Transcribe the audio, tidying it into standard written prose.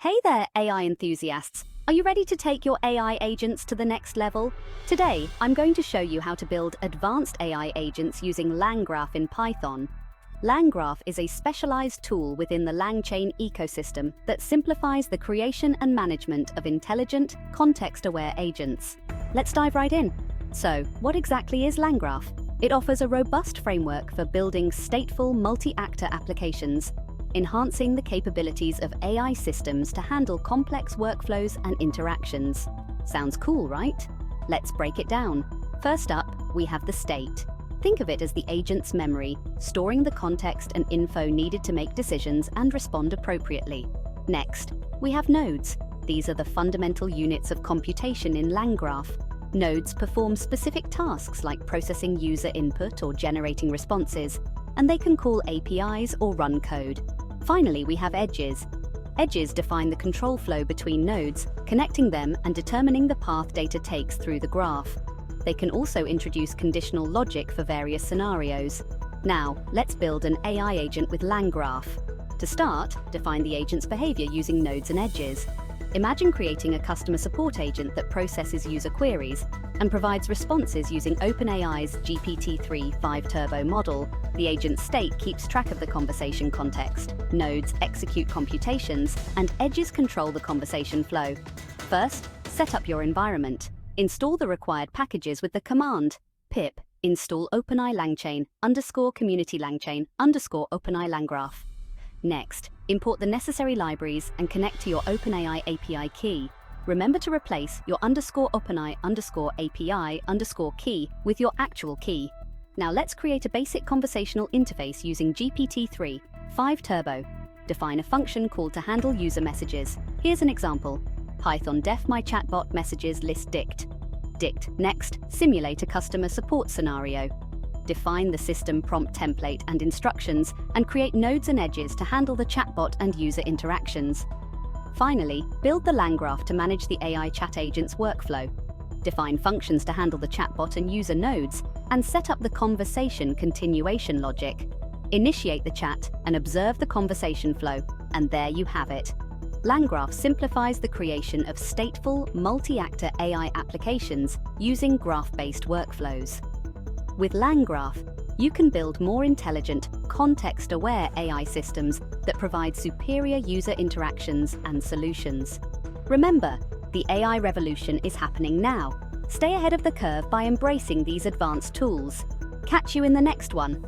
Hey there, AI enthusiasts! Are you ready to take your AI agents to the next level? Today, I'm going to show you how to build advanced AI agents using LangGraph in Python. LangGraph is a specialized tool within the LangChain ecosystem that simplifies the creation and management of intelligent, context-aware agents. Let's dive right in. So, what exactly is LangGraph? It offers a robust framework for building stateful multi-actor applications, enhancing the capabilities of AI systems to handle complex workflows and interactions. Sounds cool, right? Let's break it down. First up, we have the state. Think of it as the agent's memory, storing the context and info needed to make decisions and respond appropriately. Next, we have nodes. These are the fundamental units of computation in LangGraph. Nodes perform specific tasks like processing user input or generating responses, and they can call APIs or run code. Finally, we have edges. Edges define the control flow between nodes, connecting them and determining the path data takes through the graph. They can also introduce conditional logic for various scenarios. Now, let's build an AI agent with LangGraph. To start, define the agent's behavior using nodes and edges. Imagine creating a customer support agent that processes user queries and provides responses using OpenAI's GPT-3 5 Turbo model. The agent's state keeps track of the conversation context, nodes execute computations, and edges control the conversation flow. First, set up your environment. Install the required packages with the command pip install OpenAI LangChain _community LangChain _OpenAI LangGraph. Next, import the necessary libraries and connect to your OpenAI API key. Remember to replace your _OpenAI _API _key with your actual key. Now let's create a basic conversational interface using GPT-3 5 Turbo. Define a function called to handle user messages. Here's an example. Python def my chatbot messages list dict. Dict. Next, simulate a customer support scenario. Define the system prompt template and instructions, and create nodes and edges to handle the chatbot and user interactions. Finally, build the LangGraph to manage the AI chat agent's workflow. Define functions to handle the chatbot and user nodes, and set up the conversation continuation logic. Initiate the chat and observe the conversation flow, and there you have it. LangGraph simplifies the creation of stateful, multi-actor AI applications using graph-based workflows. With LangGraph, you can build more intelligent, context-aware AI systems that provide superior user interactions and solutions. Remember, the AI revolution is happening now. Stay ahead of the curve by embracing these advanced tools. Catch you in the next one.